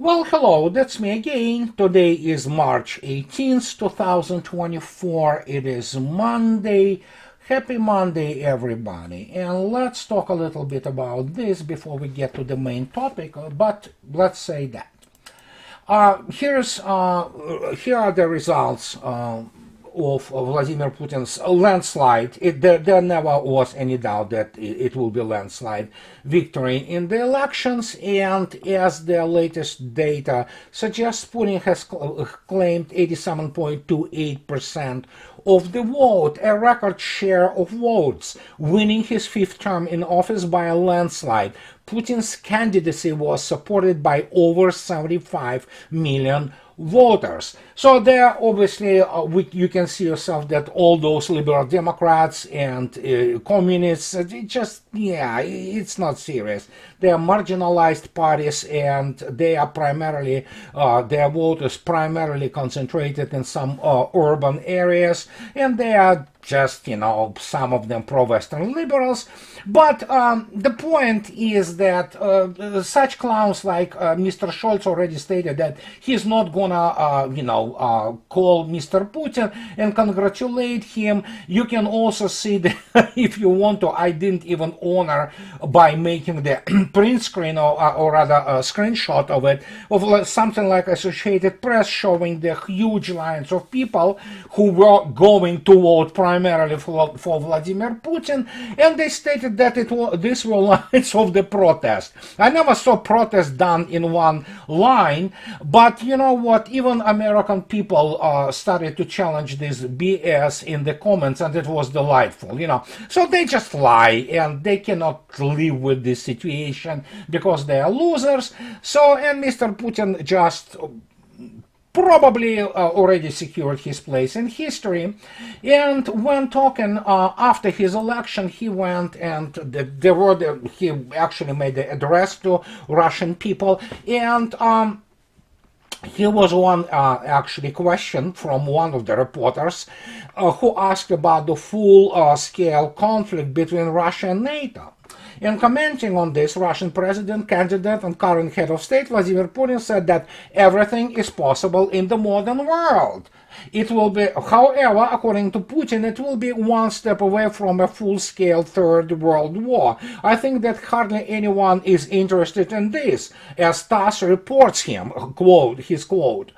Well, hello, that's me again. Today is March 18th, 2024. It is Monday. Happy Monday, everybody. And let's talk a little bit about this before we get to the main topic, but let's say that. Here are the results of Vladimir Putin's landslide. There never was any doubt that it will be landslide victory in the elections, and as the latest data suggests, Putin has claimed 87.28% of the vote, a record share of votes, winning his fifth term in office by a landslide. Putin's candidacy was supported by over 75 million voters. So there, obviously, you can see yourself that all those liberal Democrats and communists, it's not serious. They are marginalized parties, and they are primarily, their voters primarily concentrated in some urban areas, and they are just, some of them pro-Western liberals. But the point is that such clowns like Mr. Scholz already stated that he's not gonna, call Mr. Putin and congratulate him. You can also see that if you want to, I didn't even honor by making the print screen or rather a screenshot of it, of something like Associated Press showing the huge lines of people who were going to vote primarily for Vladimir Putin, and they stated that these were lines of the protest. I never saw protest done in one line, but you know what? Even American people started to challenge this BS in the comments, and it was delightful, So they just lie, and they cannot live with this situation because they are losers. So, and Mr. Putin just probably already secured his place in history. And when talking after his election, he went and he actually made the address to Russian people, and here was one actually question from one of the reporters who asked about the full-scale conflict between Russia and NATO. In commenting on this, Russian president candidate and current head of state Vladimir Putin said that everything is possible in the modern world. It will be, however, according to Putin, it will be one step away from a full-scale Third World War. I think that hardly anyone is interested in this, as TASS reports his quote.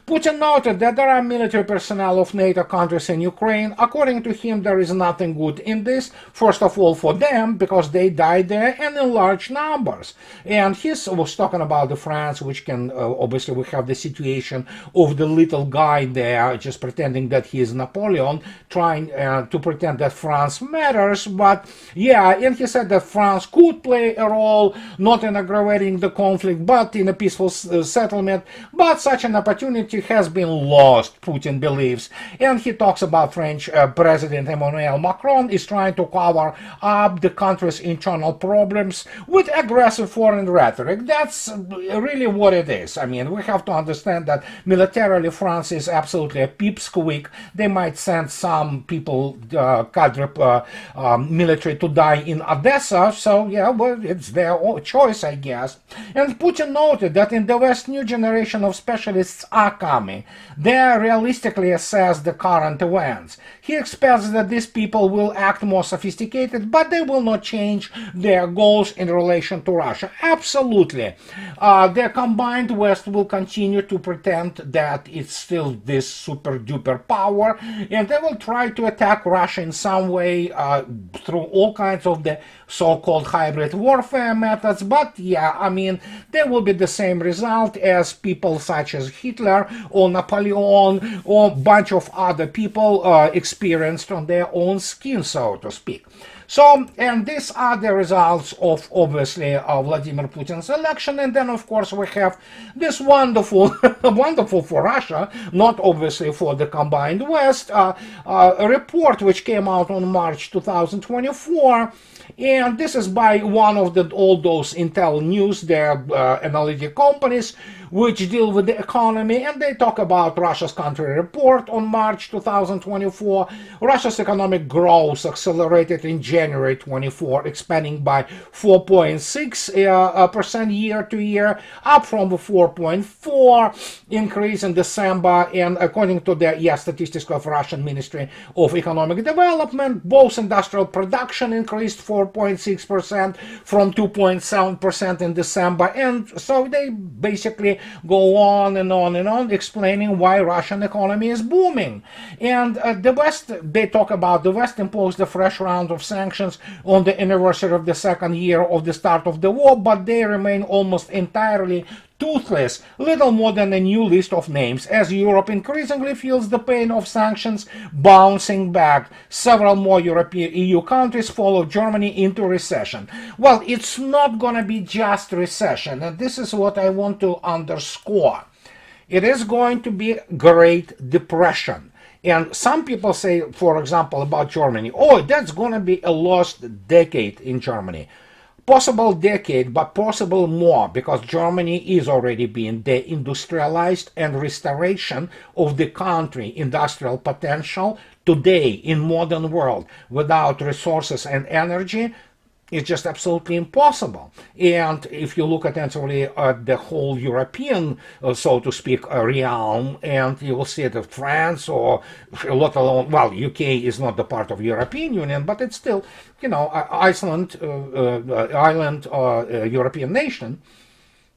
Putin noted that there are military personnel of NATO countries in Ukraine. According to him, there is nothing good in this, first of all for them, because they died there and in large numbers. And he was talking about the France, which can, obviously we have the situation of the little guy there, just pretending that he is Napoleon, trying to pretend that France matters. But yeah, and he said that France could play a role, not in aggravating the conflict, but in a peaceful settlement. But such an opportunity has been lost, Putin believes. And he talks about French President Emmanuel Macron is trying to cover up the country's internal problems with aggressive foreign rhetoric. That's really what it is. I mean, we have to understand that militarily France is absolutely a pipsqueak. They might send some people, cadre military, to die in Odessa. So yeah, well, it's their choice, I guess. And Putin noted that in the West, new generation of specialists are coming. They realistically assess the current events. He expects that these people will act more sophisticated, but they will not change their goals in relation to Russia. Absolutely. The combined West will continue to pretend that it's still this super-duper power, and they will try to attack Russia in some way through all kinds of the so-called hybrid warfare methods. But yeah, I mean, there will be the same result as people such as Hitler or Napoleon or a bunch of other people experienced on their own skin, so to speak. So, and these are the results of, obviously, Vladimir Putin's election. And then, of course, we have this wonderful, wonderful for Russia, not obviously for the combined West, a report which came out on March 2024. And this is by one of all those Intel News, their analytic companies, which deal with the economy, and they talk about Russia's country report on March 2024. Russia's economic growth accelerated in January 24, expanding by 4.6% year to year, up from the 4.4 increase in December. And according to the statistics of Russian Ministry of Economic Development, both industrial production increased 4.6% from 2.7% in December. And so they basically go on and on and on explaining why Russian economy is booming. And the West, they talk about the West imposed a fresh round of sanctions on the anniversary of the second year of the start of the war, but they remain almost entirely toothless, little more than a new list of names, as Europe increasingly feels the pain of sanctions bouncing back. Several more European EU countries follow Germany into recession. Well, it's not going to be just recession, and this is what I want to underscore. It is going to be Great Depression. And some people say, for example, about Germany, oh, that's going to be a lost decade in Germany. Possible decade, but possible more, because Germany is already being deindustrialized, and restoration of the country industrial potential today in modern world without resources and energy is just absolutely impossible. And if you look attentively at the whole European, so to speak, realm, and you will see that France or let alone, well, UK is not the part of European Union, but it's still, Iceland, European nation.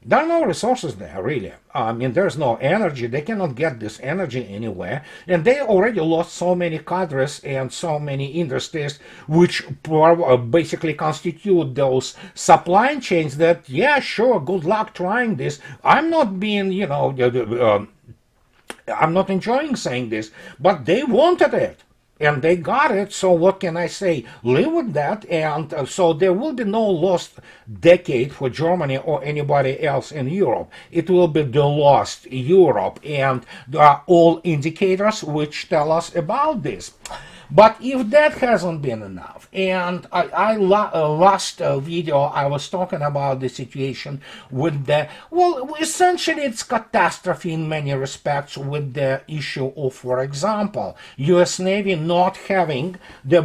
There are no resources there, really. I mean, there's no energy. They cannot get this energy anywhere. And they already lost so many cadres and so many industries, which basically constitute those supply chains that, yeah, sure, good luck trying this. I'm not being, I'm not enjoying saying this, but they wanted it. And they got it, so what can I say? Live with that, and so there will be no lost decade for Germany or anybody else in Europe. It will be the lost Europe, and there are all indicators which tell us about this. But if that hasn't been enough, and last video I was talking about the situation with the, well, essentially it's catastrophe in many respects with the issue of, for example, US Navy not having the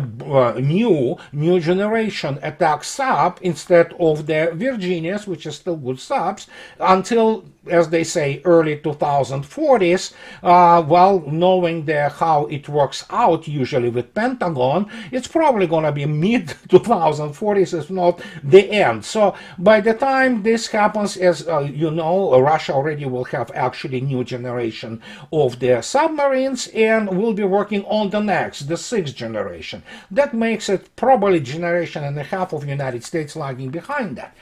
new generation attack sub instead of the Virginias, which is still good subs, until, as they say, early 2040s, well, knowing how it works out usually with Pentagon, it's probably going to be mid 2040s, if not the end. So by the time this happens, as Russia already will have actually new generation of the submarines, and will be working on the next, the sixth generation. That makes it probably generation and a half of the United States lagging behind that.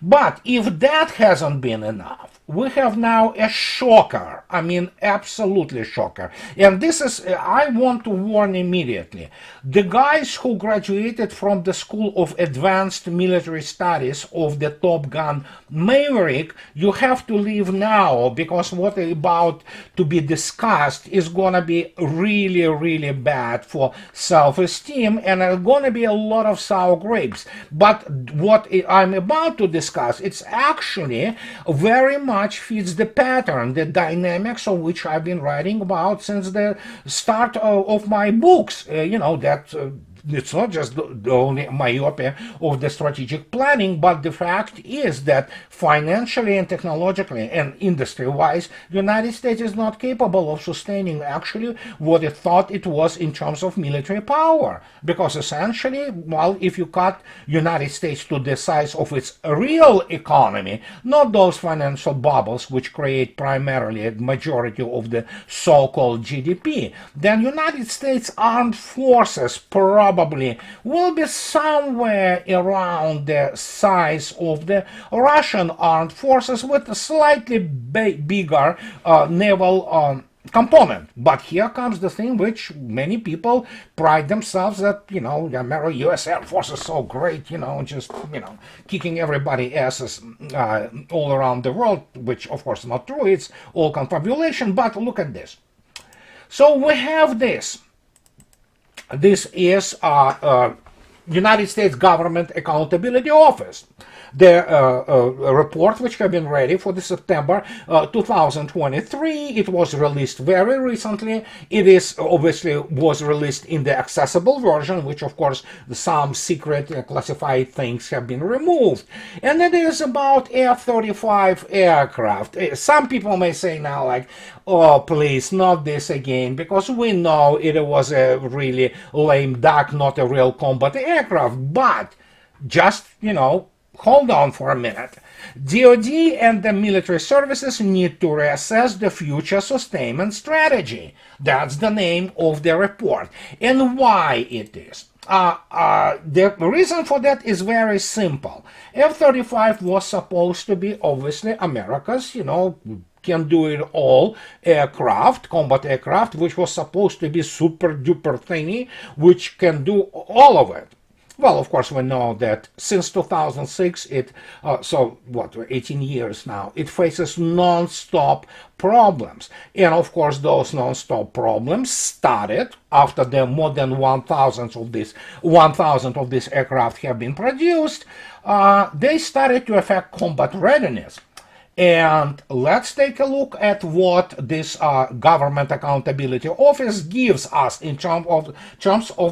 But if that hasn't been enough, we have now a shocker. I mean, absolutely shocker. And this is, I want to warn immediately. The guys who graduated from the School of Advanced Military Studies of the Top Gun Maverick, you have to leave now, because what is about to be discussed is going to be really, really bad for self-esteem, and there's going to be a lot of sour grapes. But what I'm about to discuss, it's actually very much fits the pattern, the dynamics of which I've been writing about since the start of my books. It's not just the only myopia of the strategic planning, but the fact is that financially and technologically and industry-wise, the United States is not capable of sustaining actually what it thought it was in terms of military power. Because essentially, well, if you cut United States to the size of its real economy, not those financial bubbles which create primarily a majority of the so-called GDP, then United States armed forces probably will be somewhere around the size of the Russian armed forces, with a slightly bigger naval component. But here comes the thing which many people pride themselves that, the US Air Force is so great, just, kicking everybody asses all around the world, which of course is not true. It's all confabulation. But look at this. So we have this. This is United States Government Accountability Office. The report, which have been ready for the September 2023, it was released very recently. It is obviously was released in the accessible version, which of course some secret classified things have been removed. And it is about F-35 aircraft. Some people may say now, like, oh, please, not this again, because we know it was a really lame duck, not a real combat aircraft. But just, hold on for a minute. DoD and the military services need to reassess the future sustainment strategy. That's the name of the report. And why it is. The reason for that is very simple. F-35 was supposed to be obviously America's, can do it all aircraft, combat aircraft, which was supposed to be super duper thingy, which can do all of it. Well, of course, we know that since 2006, 18 years now, it faces non-stop problems. And of course, those non-stop problems started after the more than 1,000 of these aircraft have been produced. They started to affect combat readiness. And let's take a look at what this Government Accountability Office gives us in terms of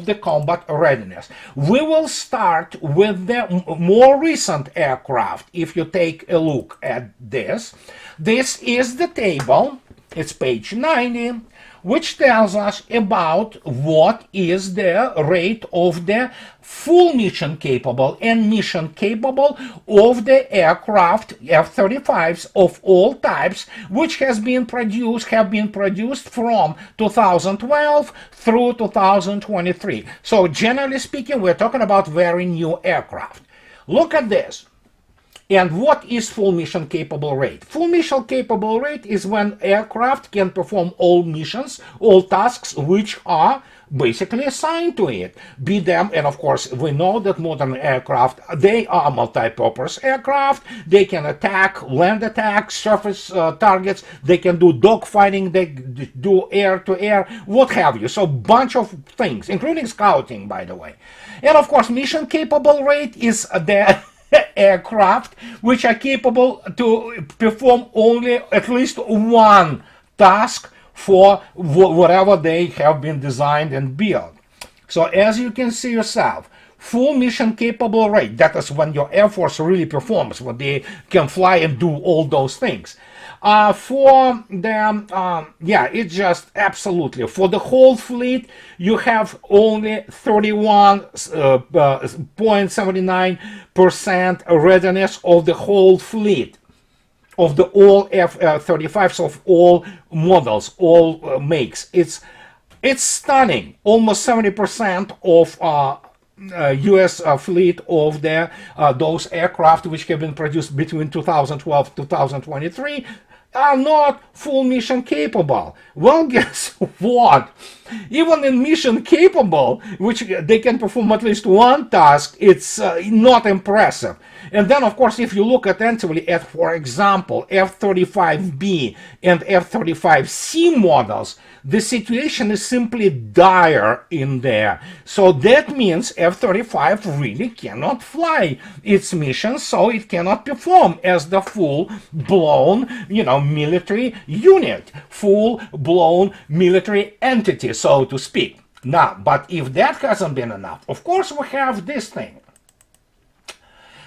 the combat readiness. We will start with the more recent aircraft. If you take a look at this is the table. It's page 90, which tells us about what is the rate of the full mission capable and mission capable of the aircraft F-35s of all types, which have been produced from 2012 through 2023. So generally speaking, we're talking about very new aircraft. Look at this. And what is full mission capable rate? Full mission capable rate is when aircraft can perform all missions, all tasks which are basically assigned to it. Be them, and of course we know that modern aircraft, they are multi-purpose aircraft. They can attack, land attack, surface targets. They can do dogfighting, they do air-to-air, what have you. So bunch of things, including scouting, by the way. And of course mission capable rate is the aircraft which are capable to perform only at least one task for whatever they have been designed and built. So as you can see yourself, full mission capable rate, that is when your Air Force really performs, when they can fly and do all those things. For them, it's just absolutely. For the whole fleet, you have only 31.79% readiness of the whole fleet, of the all F-35s of all models, all makes. It's stunning. Almost 70% of U.S. fleet of those aircraft which have been produced between 2012 and 2023 are not full mission capable. Well, guess what? Even in mission capable, which they can perform at least one task, it's not impressive. And then, of course, if you look attentively at, for example, F-35B and F-35C models, the situation is simply dire in there. So that means F-35 really cannot fly its mission, so it cannot perform as the full-blown, military unit, full-blown military entity, so to speak. Now, but if that hasn't been enough, of course we have this thing.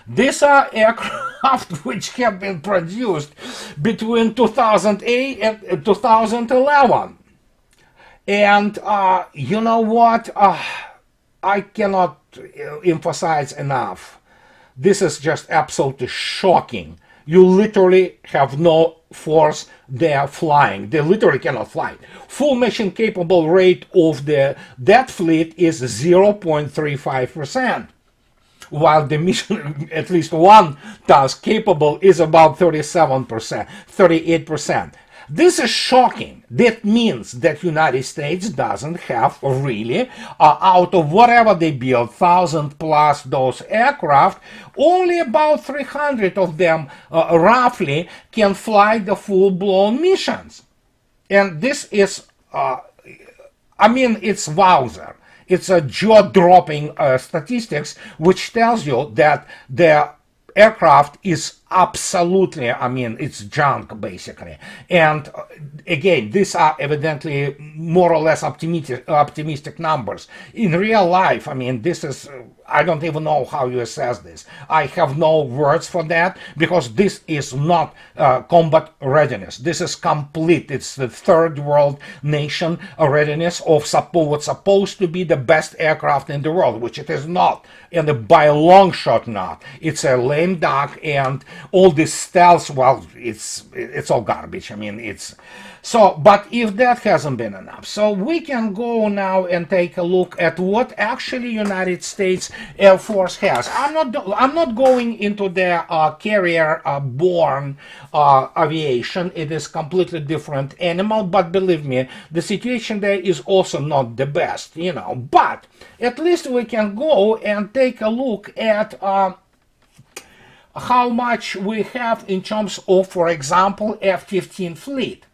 These are aircraft which have been produced between 2008 and 2011. And you know what? I cannot emphasize enough. This is just absolutely shocking. You literally have no force there flying. They literally cannot fly. Full mission capable rate of that fleet is 0.35%. While the mission, at least one task capable, is about 37%, 38%. This is shocking. That means that United States doesn't have really, out of whatever they build, 1,000 plus those aircraft, only about 300 of them, roughly, can fly the full-blown missions. And this is, it's wowzer. It's a jaw-dropping statistics, which tells you that the aircraft is absolutely, I mean, it's junk basically. And again, these are evidently more or less optimistic numbers. In real life, I mean, this is, I don't even know how you assess this. I have no words for that, because this is not combat readiness. This is complete. It's the third world nation readiness of what's supposed to be the best aircraft in the world, which it is not, and by a long shot not. It's a lame duck, and all this stealth, well, it's all garbage. I mean, it's so. But if that hasn't been enough, so we can go now and take a look at what actually United States Air Force has. I'm not going into the carrier borne aviation. It is completely different animal, but believe me, the situation there is also not the best, you know. But at least we can go and take a look at how much we have in terms of, for example, F-15 fleet.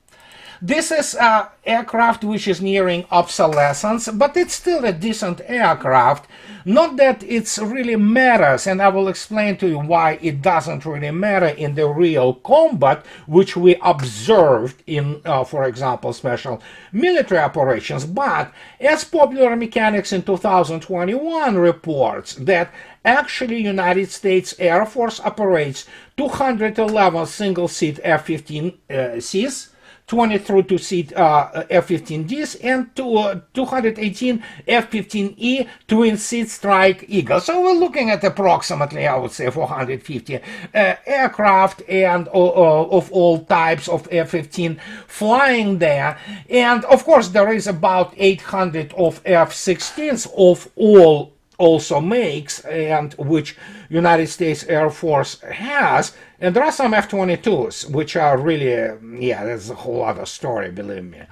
This is an aircraft which is nearing obsolescence, but it's still a decent aircraft. Not that it really matters, and I will explain to you why it doesn't really matter in the real combat, which we observed in, for example, special military operations. But as Popular Mechanics in 2021 reports that actually United States Air Force operates 211 single-seat F-15Cs, 22 seat F-15Ds, and 218 F-15E twin-seat Strike Eagle. So we're looking at approximately, I would say, 450 aircraft and of all types of F-15 flying there. And of course, there is about 800 of F-16s of all also makes, and which United States Air Force has. And there are some F-22s, which are really, yeah, that's a whole other story, believe me.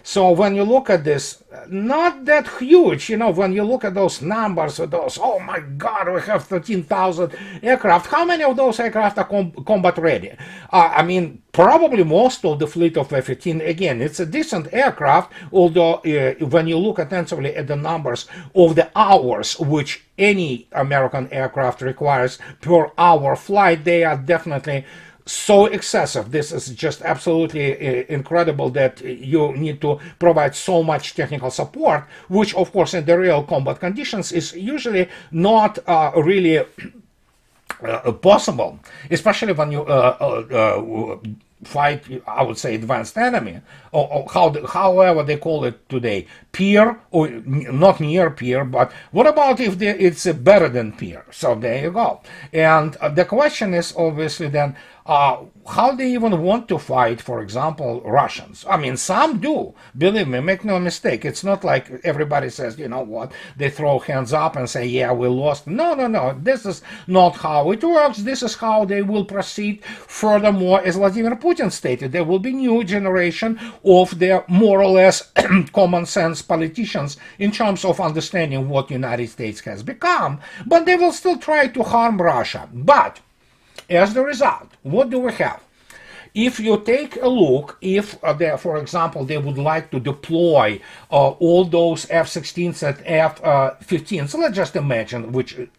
So when you look at this, not that huge, you know, when you look at those numbers, those, oh my God, we have 13,000 aircraft. How many of those aircraft are combat ready? I mean, probably most of the fleet of F-15, again, it's a decent aircraft, although when you look attentively at the numbers of the hours which any American aircraft requires per hour flight, they are definitely so excessive. This is just absolutely incredible that you need to provide so much technical support, which of course in the real combat conditions is usually not really possible, especially when you fight, I would say, advanced enemy, or however they call it today, peer, or not near peer, but what about if it's better than peer? So there you go. And the question is obviously then, how they even want to fight, for example, Russians. I mean, some do. Believe me, make no mistake. It's not like everybody says, you know what, they throw hands up and say, yeah, we lost. No, no, no. This is not how it works. This is how they will proceed. Furthermore, as Vladimir Putin stated, there will be new generation of their more or less common sense politicians in terms of understanding what the United States has become, but they will still try to harm Russia. But as the result, what do we have? If you take a look, if, for example, they would like to deploy all those F-16s and F-15s, so let's just imagine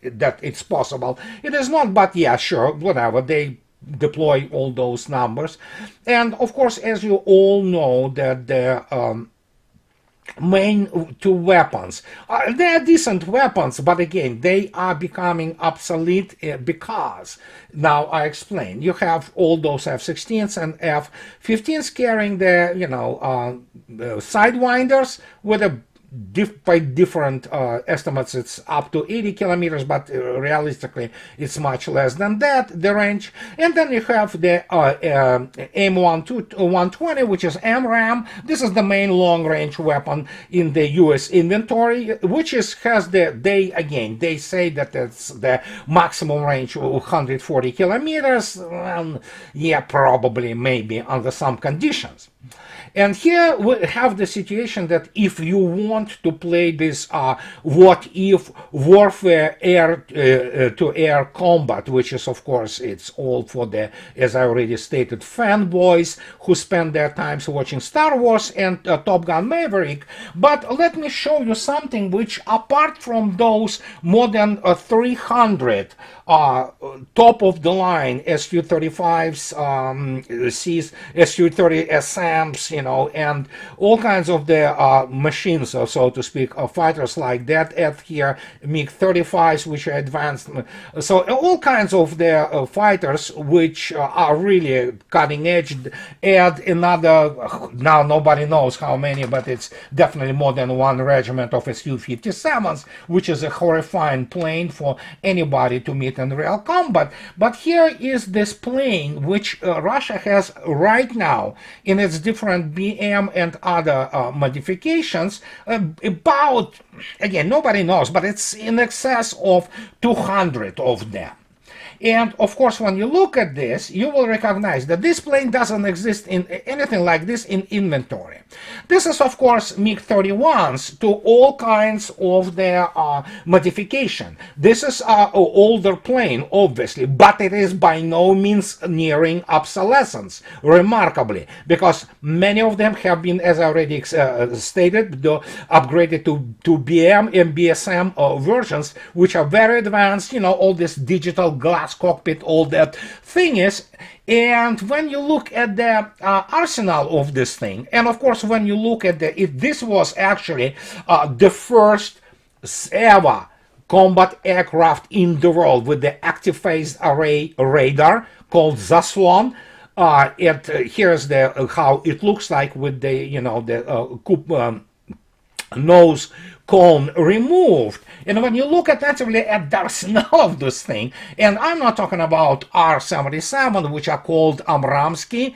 that it's possible. It is not, but yeah, sure, whatever, they deploy all those numbers. And of course, as you all know, that the main two weapons, they are decent weapons, but again, they are becoming obsolete because, now I explain, you have all those F-16s and F-15s carrying the, you know, sidewinders with a by different estimates, it's up to 80 kilometers, but realistically, it's much less than that, the range. And then you have the AIM-120, which is AMRAAM. This is the main long-range weapon in the U.S. inventory, which has they say that it's the maximum range of 140 kilometers. Yeah, probably, maybe, under some conditions. And here we have the situation that if you want to play this what if warfare air to air combat, which is of course it's all for the, as I already stated, fanboys who spend their times watching Star Wars and Top Gun Maverick. But let me show you something which, apart from those more than 300 top of the line Su-35s, Su-30 SMs, and all kinds of the machines, so to speak, fighters like that. At here, MiG-35s, which are advanced. So all kinds of the fighters which are really cutting edge. Add another, now nobody knows how many, but it's definitely more than one regiment of Su-57s, which is a horrifying plane for anybody to meet in real combat. But here is this plane which Russia has right now in its different BM and other modifications, about, again, nobody knows, but it's in excess of 200 of them. And of course, when you look at this, you will recognize that this plane doesn't exist in anything like this in inventory. This is, of course, MiG-31s to all kinds of their modification. This is an older plane, obviously, but it is by no means nearing obsolescence, remarkably, because many of them have been, as I already stated, upgraded to BM and BSM versions, which are very advanced, all this digital glass cockpit, all that thing is. And when you look at the arsenal of this thing, and of course when you look at this was actually the first ever combat aircraft in the world with the active phased array radar called Zaslon. Here's the how it looks like with the nose cone removed. And when you look attentively at the arsenal of this thing, and I'm not talking about R-77, which are called Amramsky,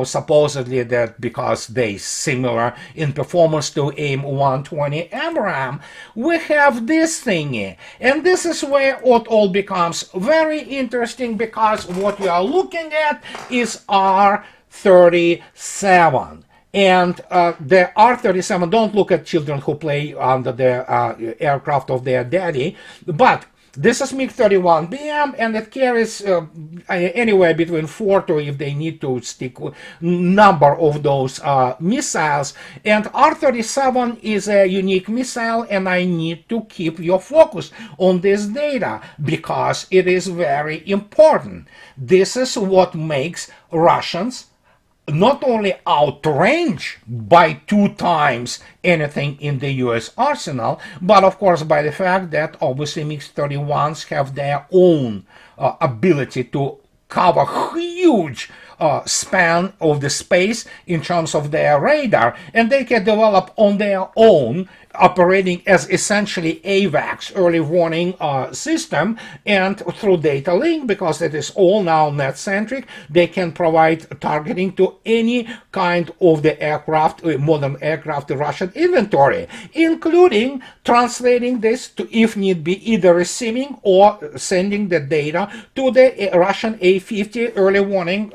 supposedly that because they similar in performance to AIM-120 AMRAAM, we have this thingy. And this is where it all becomes very interesting, because what you are looking at is R-37. And the R-37, don't look at children who play under the aircraft of their daddy, but this is MiG-31 BM, and it carries anywhere between 4 to, if they need to stick number of those missiles. And R-37 is a unique missile, and I need to keep your focus on this data because it is very important. This is what makes Russians not only outrange by 2 times anything in the US arsenal, but of course by the fact that obviously MiG-31s have their own ability to cover huge span of the space in terms of their radar, and they can develop on their own, operating as essentially AVAX, early warning system, and through data link, because it is all now net-centric, they can provide targeting to any kind of the aircraft, modern aircraft, the Russian inventory, including translating this to, if need be, either receiving or sending the data to the Russian A-50 early warning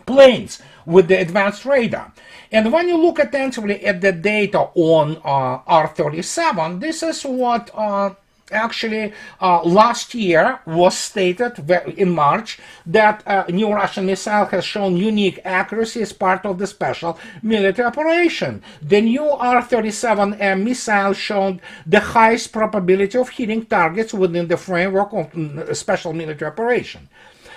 planes with the advanced radar. And when you look attentively at the data on R-37, this is what actually last year was stated in March, that a new Russian missile has shown unique accuracy as part of the special military operation. The new R-37M missile showed the highest probability of hitting targets within the framework of a special military operation.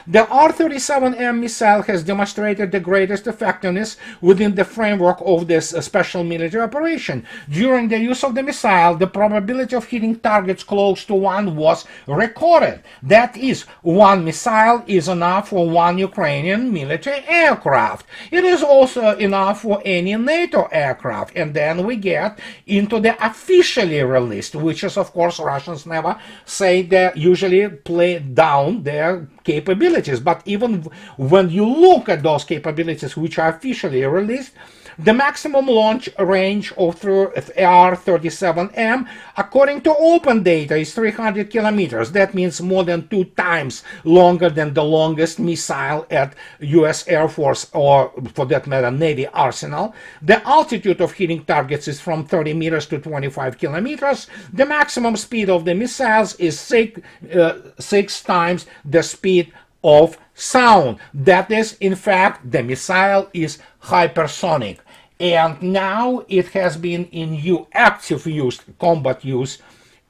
The R-37M missile has demonstrated the greatest effectiveness within the framework of this special military operation. During the use of the missile, the probability of hitting targets close to 1 was recorded. That is, 1 missile is enough for 1 Ukrainian military aircraft. It is also enough for any NATO aircraft. And then we get into the officially released, which is, of course, Russians never say they usually play down their capabilities. But even when you look at those capabilities which are officially released, The maximum launch range of R-37M, according to open data, is 300 kilometers. That means more than 2 times longer than the longest missile at U.S. Air Force, or for that matter, Navy arsenal. The altitude of hitting targets is from 30 meters to 25 kilometers. The maximum speed of the missiles is six times the speed of sound. That is, in fact, the missile is hypersonic. And now it has been in active use, combat use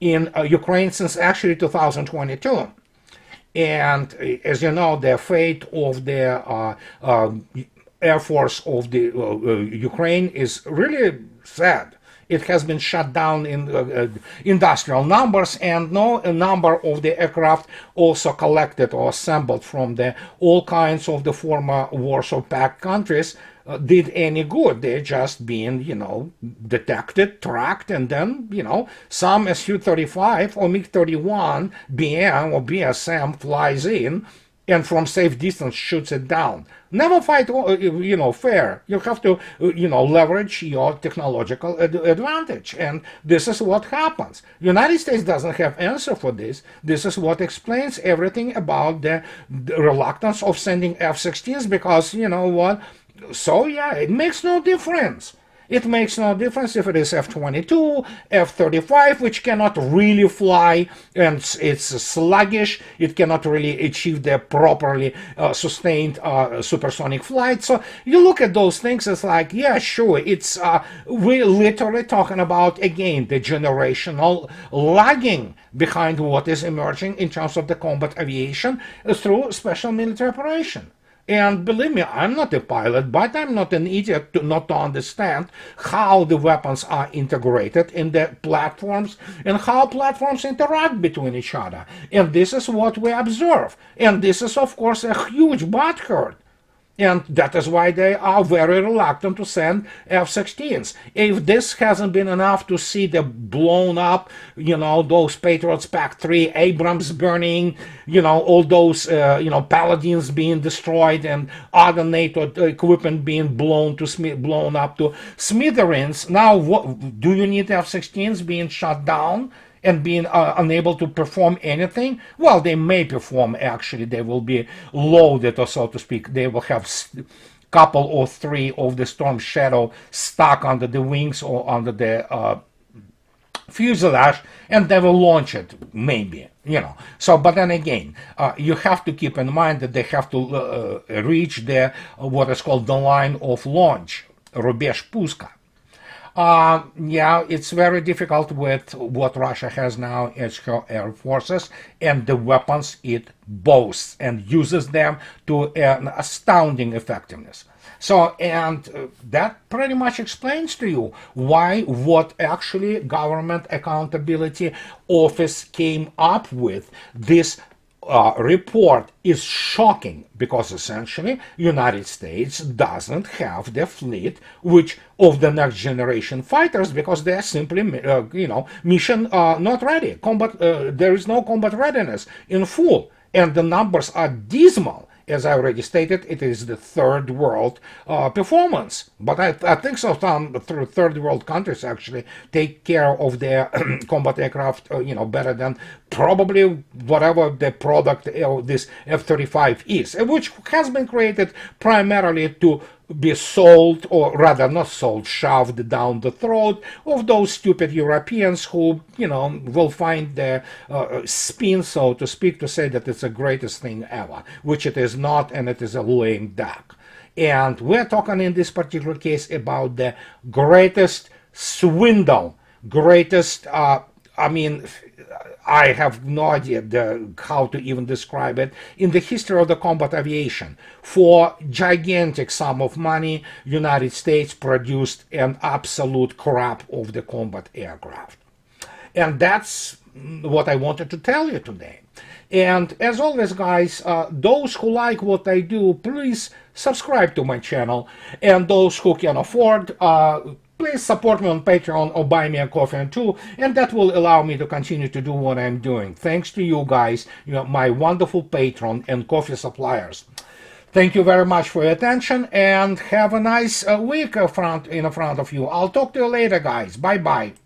in Ukraine since actually 2022. And as you know, the fate of the Air Force of the Ukraine is really sad. It has been shut down in industrial numbers, and no number of the aircraft also collected or assembled from all kinds of the former Warsaw Pact countries did any good. They're just being, detected, tracked, and then, some Su-35 or MiG-31 BM or BSM flies in and from safe distance shoots it down. Never fight, fair. You have to, leverage your technological advantage. And this is what happens. United States doesn't have answer for this. This is what explains everything about the reluctance of sending F-16s, because, you know what? So, yeah, it makes no difference. It makes no difference if it is F-22, F-35, which cannot really fly, and it's sluggish. It cannot really achieve the properly sustained supersonic flight. So you look at those things, it's like, yeah, sure, it's we're literally talking about, again, the generational lagging behind what is emerging in terms of the combat aviation through special military operation. And believe me, I'm not a pilot, but I'm not an idiot not to understand how the weapons are integrated in the platforms and how platforms interact between each other. And this is what we observe. And this is, of course, a huge butthurt. And that is why they are very reluctant to send F-16s. If this hasn't been enough to see the blown up, those Patriots PAC-3, Abrams burning, all those, Paladins being destroyed and other NATO equipment being blown up to smithereens. Now, do you need F-16s being shut down and being unable to perform anything? Well, they may perform, actually. They will be loaded, or so to speak. They will have couple or three of the Storm Shadow stuck under the wings or under the fuselage, and they will launch it, maybe. So, but then again, you have to keep in mind that they have to reach what is called the line of launch, рубеж пуска. Yeah, it's very difficult with what Russia has now as her air forces and the weapons it boasts and uses them to an astounding effectiveness. So, and that pretty much explains to you what actually Government Accountability Office came up with. This report is shocking, because essentially United States doesn't have the fleet of the next generation fighters, because they're simply mission not ready. There is no combat readiness in full, and the numbers are dismal. As I already stated, it is the third world performance. But I think so. Some third world countries actually take care of their combat aircraft, better than probably whatever the product of this F-35 is, which has been created primarily to be sold, or rather not sold, shoved down the throat of those stupid Europeans who, will find the spin, so to speak, to say that it's the greatest thing ever, which it is not, and it is a lame duck. And we're talking in this particular case about the greatest swindle, I have no idea how to even describe it, in the history of the combat aviation. For gigantic sum of money, United States produced an absolute crap of the combat aircraft. And that's what I wanted to tell you today. And as always, guys, those who like what I do, please subscribe to my channel. And those who can afford, please support me on Patreon or buy me a coffee too, and that will allow me to continue to do what I'm doing. Thanks to you guys, my wonderful patron and coffee suppliers. Thank you very much for your attention and have a nice week in front of you. I'll talk to you later, guys. Bye bye.